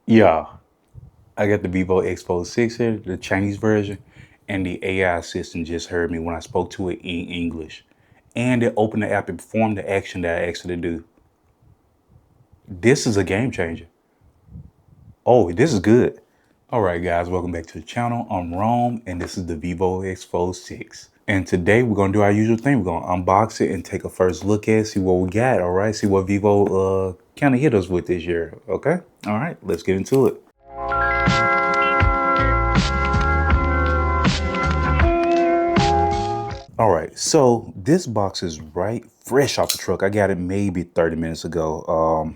Yeah, I got the Vivo X Fold 6 here, the Chinese version, and the AI assistant just heard me when I spoke to it in English. And it opened the app and performed the action that I asked it to do. This is a game changer. Oh, this is good. All right, guys, welcome back to the channel. I'm Rome, and this is the Vivo X Fold 6. And today we're gonna do our usual thing. We're gonna unbox it and take a first look at it, see what we got. All right, see what Vivo kind of hit us with this year. Okay, all right, let's get into it. All right, so this box is right fresh off the truck. I got it maybe 30 minutes ago.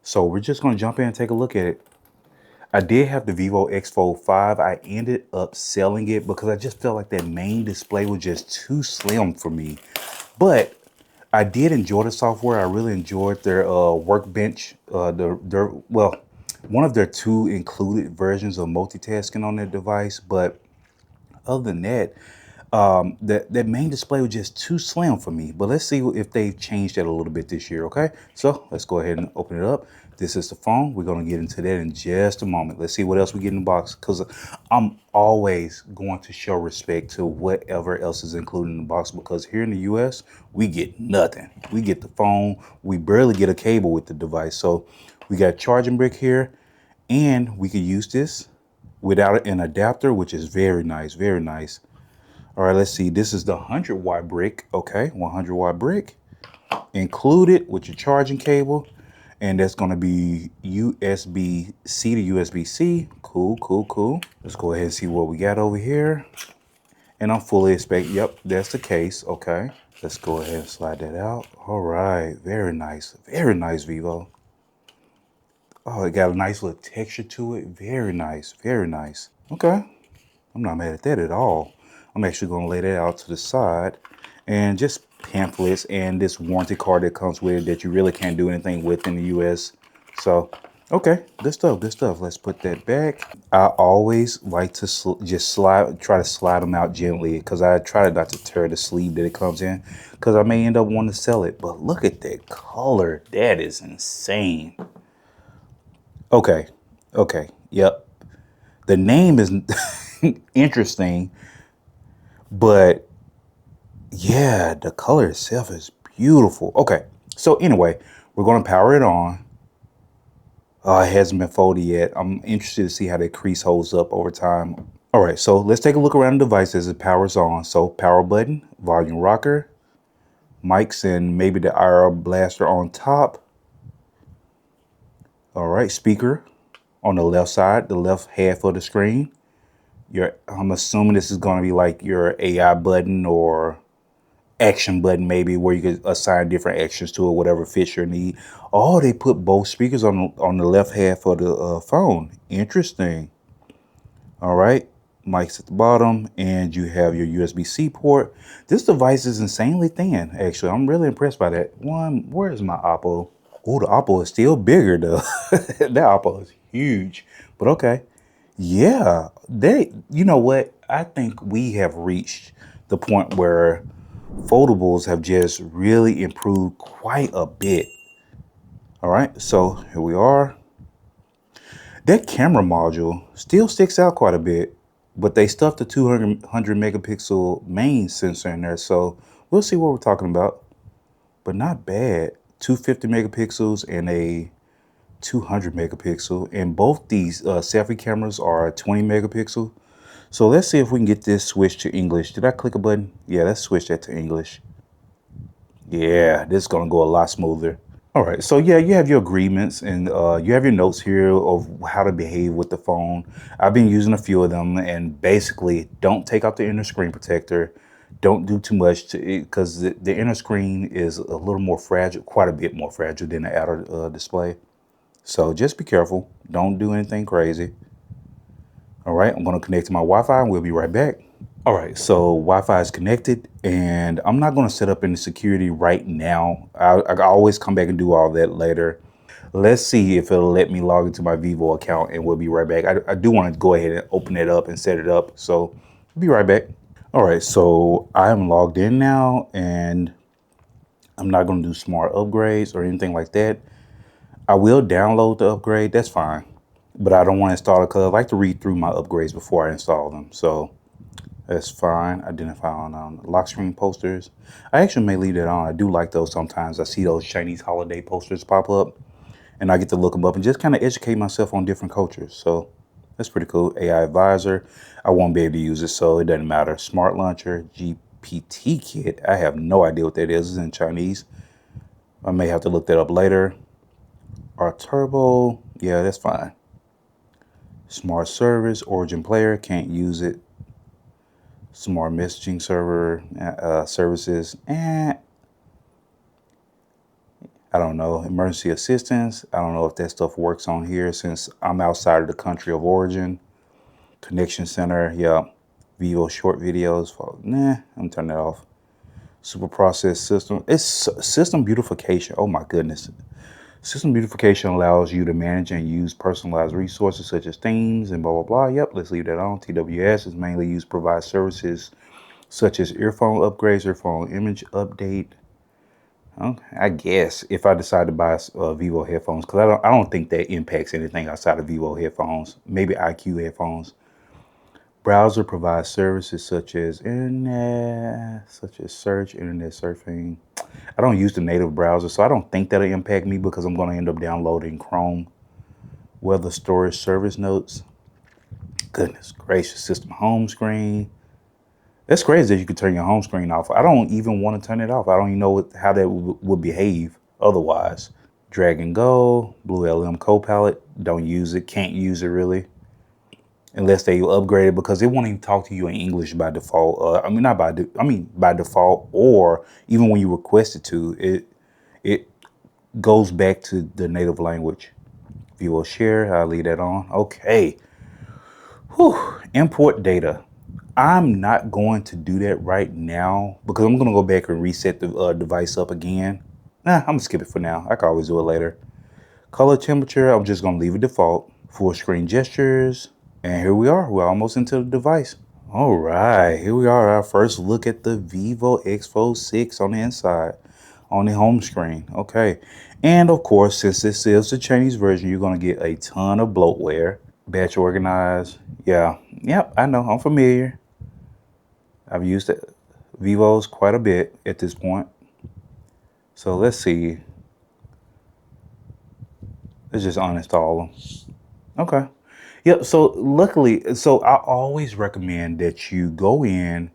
So we're just gonna jump in and take a look at it. I did have the Vivo X Fold 5. I ended up selling it because I just felt like that main display was just too slim for me. But I did enjoy the software. I really enjoyed their workbench. Well, one of their two included versions of multitasking on their device. But other than that, that main display was just too slim for me. But let's see if they've changed that a little bit this year. Okay, so let's go ahead and open it up. This is the phone. We're going to get into that in just a moment. Let's see what else we get in the box, because I'm always going to show respect to whatever else is included in the box, because here in the US we get nothing. We get the phone. We barely get a cable with the device. So we got a charging brick here, and we could use this without an adapter, which is very nice, very nice. All right, let's see. This is the 100-watt brick. Okay, 100-watt brick included with your charging cable. And that's going to be USB-C to USB-C. Cool, cool, cool. Let's go ahead and see what we got over here. And I'm fully expecting, yep, that's the case. Okay, let's go ahead and slide that out. All right, very nice, Vivo. Oh, it got a nice little texture to it. Very nice, very nice. Okay, I'm not mad at that at all. I'm actually going to lay that out to the side, and just pamphlets and this warranty card that comes with it that you really can't do anything with in the US. So, okay, good stuff, good stuff. Let's put that back. I always like to try to slide them out gently, because I try not to tear the sleeve that it comes in, because I may end up wanting to sell it. But look at that color. That is insane. Okay, okay, yep. The name is interesting, but yeah, the color itself is beautiful. Okay, so anyway, we're going to power it on. It hasn't been folded yet. I'm interested to see how that crease holds up over time. All right, so let's take a look around the device as it powers on. So power button, volume rocker, mics, and maybe the IR blaster on top. All right, speaker on the left side, the left half of the screen. I'm assuming this is going to be like your AI button or action button, maybe, where you could assign different actions to it, whatever fits your need. Oh, they put both speakers on the left half of the phone. Interesting. All right, mics at the bottom, and you have your USB-C port. This device is insanely thin, actually. I'm really impressed by that. Where is my Oppo? Oh, the Oppo is still bigger though. That Oppo is huge. But okay. Yeah, you know what? I think we have reached the point where foldables have just really improved quite a bit. All right, so here we are. That camera module still sticks out quite a bit, but they stuffed the 200 megapixel main sensor in there, so we'll see what we're talking about. But not bad. 250 megapixels and a 200 megapixel, and both these selfie cameras are 20 megapixel. So let's see if we can get this switched to English. Did I click a button? Yeah, let's switch that to English. Yeah, this is gonna go a lot smoother. All right, so yeah, you have your agreements, and you have your notes here of how to behave with the phone. I've been using a few of them, and basically, don't take out the inner screen protector. Don't do too much to it, because the inner screen is a little more fragile, quite a bit more fragile than the outer display. So just be careful. Don't do anything crazy. All right, I'm going to connect to my Wi-Fi and we'll be right back. All right, so Wi-Fi is connected, and I'm not going to set up any security right now. I always come back and do all that later. Let's see if it'll let me log into my Vivo account, and we'll be right back. I do want to go ahead and open it up and set it up, so I'll be right back. All right, so I'm logged in now, and I'm not going to do smart upgrades or anything like that. I will download the upgrade, that's fine. but I don't want to install it because I like to read through my upgrades before I install them. So that's fine. Identify on lock screen posters. I actually may leave that on. I do like those sometimes. I see those Chinese holiday posters pop up and I get to look them up and just kind of educate myself on different cultures. So that's pretty cool. AI advisor. I won't be able to use it, so it doesn't matter. Smart launcher, GPT kit. I have no idea what that is. It's in Chinese. I may have to look that up later. Our turbo. Yeah, that's fine. Smart service, origin player. Can't use it. Smart messaging server services. I don't know. Emergency assistance. I don't know if that stuff works on here since I'm outside of the country of origin. Connection center. Yeah. Vivo short videos. Nah, I'm turning that off. Super process system. It's system beautification. Oh my goodness. System beautification allows you to manage and use personalized resources such as themes and blah, blah, blah. Yep, let's leave that on. TWS is mainly used to provide services such as earphone upgrades, earphone image update. I guess if I decide to buy Vivo headphones, because I don't think that impacts anything outside of Vivo headphones, maybe IQ headphones. Browser provides services such as internet, such as search, internet surfing. I don't use the native browser, so I don't think that'll impact me because I'm going to end up downloading Chrome. Weather storage service notes. Goodness gracious, system home screen. That's crazy that you could turn your home screen off. I don't even want to turn it off. I don't even know how that would behave otherwise. Drag and go, BlueLM Copilot. Don't use it. Can't use it really. Unless they upgrade it because it won't even talk to you in English by default. By default, or even when you request it to, it goes back to the native language. Vivo share, I'll leave that on. Okay. Whew. Import data. I'm not going to do that right now because I'm going to go back and reset the device up again. I'm going to skip it for now. I can always do it later. Color temperature, I'm just going to leave it default. Full screen gestures. And here we are. We're almost into the device. All right. Here we are. Our first look at the Vivo X Fold6 on the inside, on the home screen. Okay. And of course, since this is the Chinese version, you're going to get a ton of bloatware. Batch organized. Yeah. Yep. I know. I'm familiar. I've used it, Vivos quite a bit at this point. So let's see. Let's just uninstall them. Okay. Yep. So luckily, so I always recommend that you go in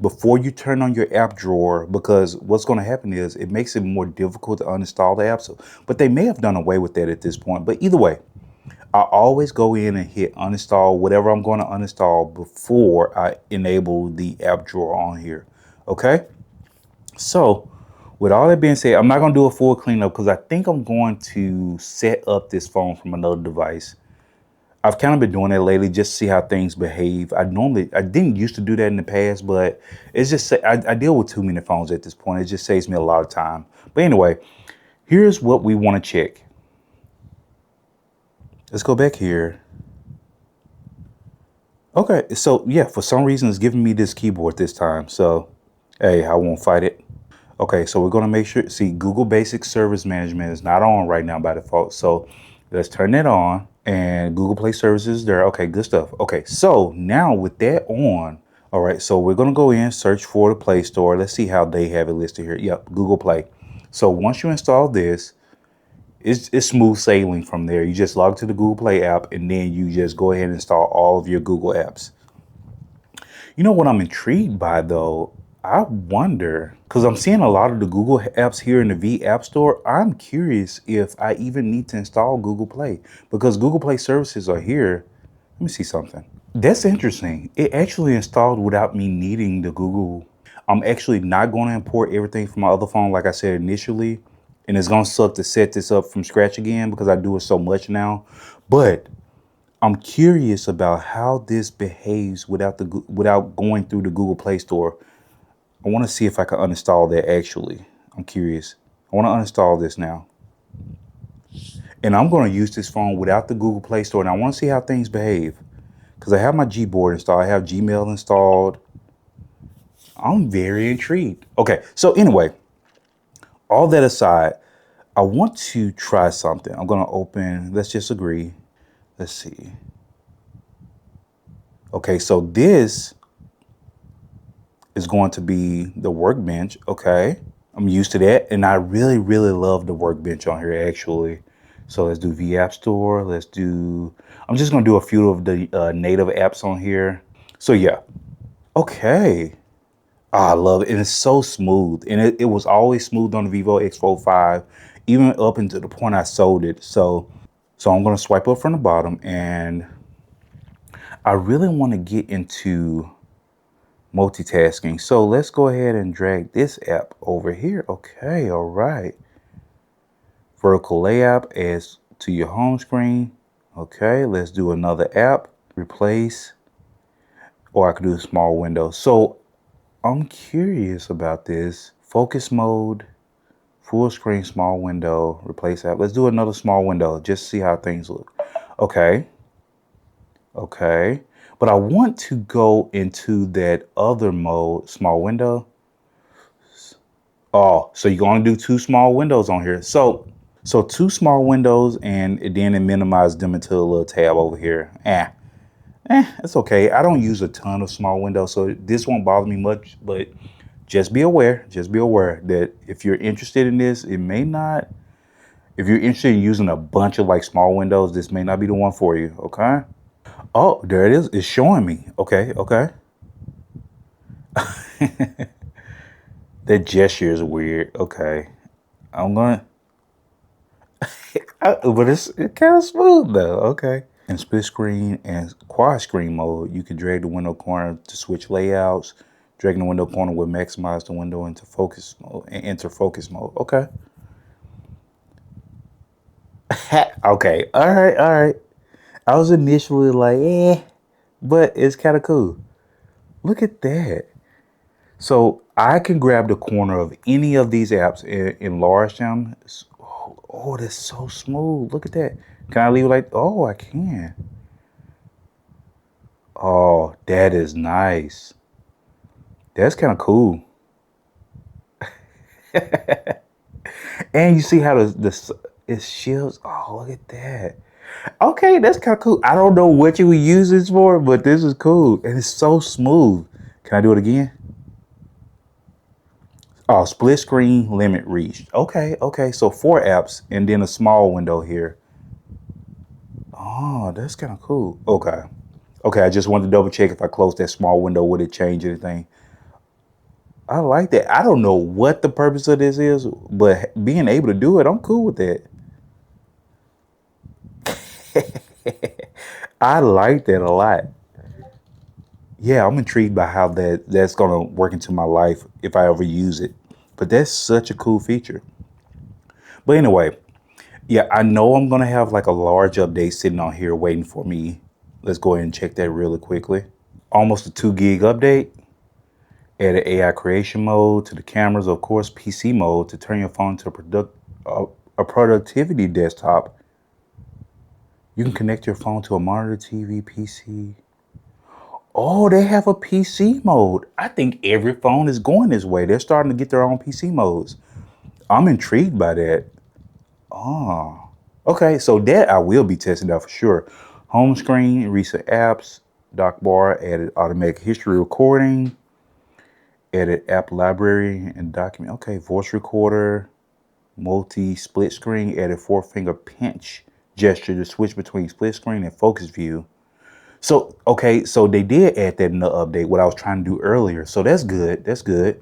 before you turn on your app drawer, because what's going to happen is it makes it more difficult to uninstall the apps. But they may have done away with that at this point. But either way, I always go in and hit uninstall whatever I'm going to uninstall before I enable the app drawer on here. Okay. So with all that being said, I'm not going to do a full cleanup because I think I'm going to set up this phone from another device. I've kind of been doing that lately just to see how things behave. I didn't used to do that in the past, but it's just, I deal with too many phones at this point. It just saves me a lot of time. But anyway, here's what we want to check. Let's go back here. Okay, so yeah, for some reason it's giving me this keyboard this time. So, hey, I won't fight it. Okay, so we're gonna make sure, see, Google Basic Service Management is not on right now by default. So let's turn that on, and Google Play Services there. Okay, good stuff. Okay, so now with that on, all right, so we're gonna go in, search for the Play Store. Let's see how they have it listed here. Yep, Google Play. So once you install this, it's smooth sailing from there. You just log to the Google Play app, and then you just go ahead and install all of your Google apps. You know what I'm intrigued by though? I wonder, because I'm seeing a lot of the Google apps here in the V App Store. I'm curious if I even need to install Google Play because Google Play services are here. Let me see something. That's interesting. It actually installed without me needing the Google. I'm actually not going to import everything from my other phone like I said initially. And it's going to suck to set this up from scratch again because I do it so much now. But I'm curious about how this behaves without going through the Google Play Store. I want to see if I can uninstall that actually. I'm curious. I want to uninstall this now. And I'm going to use this phone without the Google Play Store. And I want to see how things behave. Because I have my Gboard installed. I have Gmail installed. I'm very intrigued. Okay, so anyway, all that aside, I want to try something. I'm going to open, let's just agree. Let's see. Okay, so this is going to be the workbench. Okay, I'm used to that, and I really, really love the workbench on here actually. So let's do V App Store. Let's do. I'm just gonna do a few of the native apps on here. So yeah. Okay. I love it, and it's so smooth, and it was always smooth on the Vivo X Fold 5, even up until the point I sold it. So I'm gonna swipe up from the bottom, and I really want to get into multitasking. So let's go ahead and drag this app over here. Okay, all right. Vertical layout as to your home screen. Okay, let's do another app. Replace, or I could do a small window. So I'm curious about this. Focus mode, full screen, small window, replace app. Let's do another small window, just to see how things look. Okay. Okay. But I want to go into that other mode, small window. Oh, so you're going to do two small windows on here. So two small windows, and then it minimized them into a little tab over here. It's okay. I don't use a ton of small windows, so this won't bother me much, but just be aware that if you're interested in this, it may not, if you're interested in using a bunch of like small windows, this may not be the one for you. Okay. Oh, there it is. It's showing me. Okay. Okay. That gesture is weird. Okay. I'm going to, but it's kind of smooth though. Okay. In split screen and quad screen mode, you can drag the window corner to switch layouts. Dragging the window corner will maximize the window into focus mode and enter focus mode. Okay. Okay. All right. All right. I was initially like, but it's kind of cool. Look at that. So I can grab the corner of any of these apps and enlarge them. Oh, that's so smooth. Look at that. Can I leave it like, oh, I can. Oh, that is nice. That's kind of cool. And you see how it shields. Oh, look at that. Okay, that's kind of cool. I don't know what you would use this for, but this is cool. And it's so smooth. Can I do it again? Oh, split screen limit reached. Okay, okay. So 4 apps and then a small window here. Oh, that's kind of cool. Okay. Okay, I just wanted to double check if I closed that small window, would it change anything? I like that. I don't know what the purpose of this is, but being able to do it, I'm cool with that. I like that a lot. Yeah, I'm intrigued by how that's gonna work into my life if I ever use it. But that's such a cool feature. But anyway, yeah, I know I'm gonna have like a large update sitting on here waiting for me. Let's go ahead and check that really quickly. Almost a 2 gig update. Added AI creation mode to the cameras, of course, PC mode to turn your phone to a productivity desktop. You can connect your phone to a monitor, TV, PC. Oh, they have a PC mode. I think every phone is going this way. They're starting to get their own PC modes. I'm intrigued by that. Oh, okay. So that I will be testing out for sure. Home screen, recent apps, dock bar, added automatic history recording, added app library and document. Okay, voice recorder, multi split screen, added 4-finger pinch gesture to switch between split screen and focus view. So, okay, so they did add that in the update, what I was trying to do earlier. So that's good. That's good.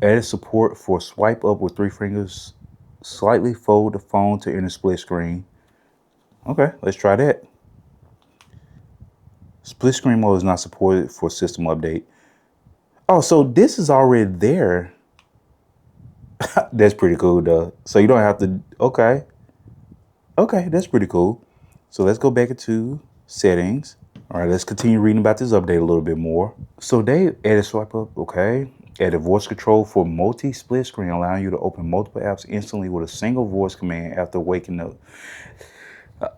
Added support for swipe up with 3 fingers, slightly fold the phone to enter split screen. Okay, let's try that. Split screen mode is not supported for system update. Oh, so this is already there. That's pretty cool though. So you don't have to, okay. Okay, that's pretty cool. So let's go back into settings. All right, let's continue reading about this update a little bit more. So they added swipe up, okay. Added voice control for multi-split screen, allowing you to open multiple apps instantly with a single voice command after waking up.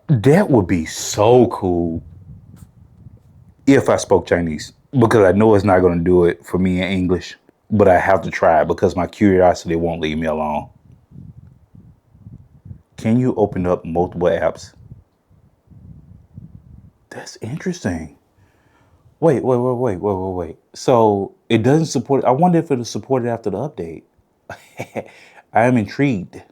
That would be so cool if I spoke Chinese, because I know it's not going to do it for me in English, but I have to try it because my curiosity won't leave me alone. Can you open up multiple apps? That's interesting. Wait. So it doesn't support. I wonder if it'll support it after the update. I am intrigued.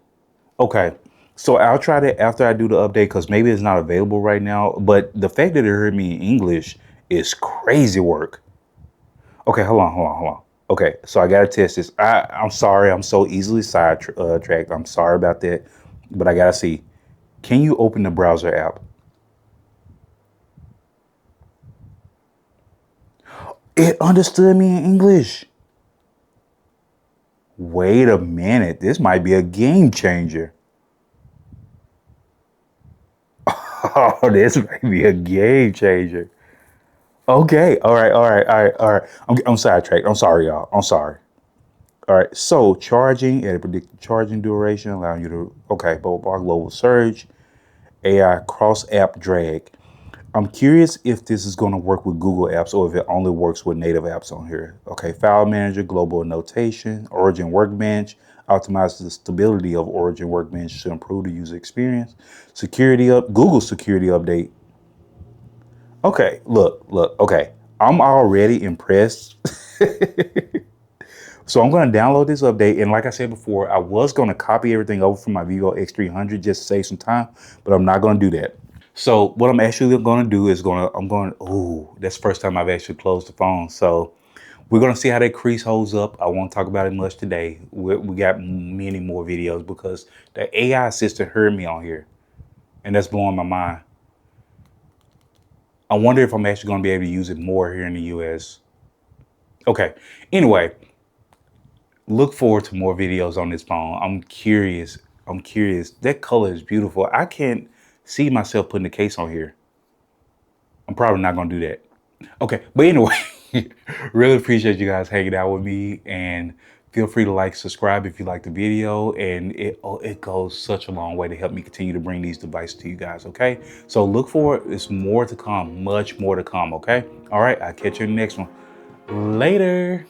Okay. So I'll try that after I do the update because maybe it's not available right now. But the fact that it heard me in English is crazy work. Okay, hold on. Okay, so I gotta test this. I'm sorry, I'm so easily sidetracked. I'm sorry about that, but I gotta see. Can you open the browser app? It understood me in English. Wait a minute, this might be a game changer. Oh, this might be a game changer. Okay, all right. I'm sidetracked. I'm sorry, y'all. I'm sorry. All right, so charging at a predicted charging duration, allowing you to, okay, both bar global surge, AI cross app drag. I'm curious if this is going to work with Google apps or if it only works with native apps on here. Okay, file manager, global notation, Origin Workbench, optimizes the stability of Origin Workbench to improve the user experience. Security up, Google security update. Okay, okay. I'm already impressed. So I'm going to download this update. And like I said before, I was going to copy everything over from my Vivo X300 just to save some time, but I'm not going to do that. So what I'm actually going to do is oh, that's the first time I've actually closed the phone. So we're going to see how that crease holds up. I won't talk about it much today. We got many more videos because the AI assistant heard me on here and that's blowing my mind. I wonder if I'm actually going to be able to use it more here in the US. Okay. Anyway, look forward to more videos on this phone. I'm curious. I'm curious. That color is beautiful. I can't see myself putting the case on here. I'm probably not going to do that. Okay, but anyway, really appreciate you guys hanging out with me, and feel free to like, subscribe if you like the video, and it goes such a long way to help me continue to bring these devices to you guys. Okay, so look for it. There's more to come, much more to come. Okay, all right, I'll catch you in the next one. Later.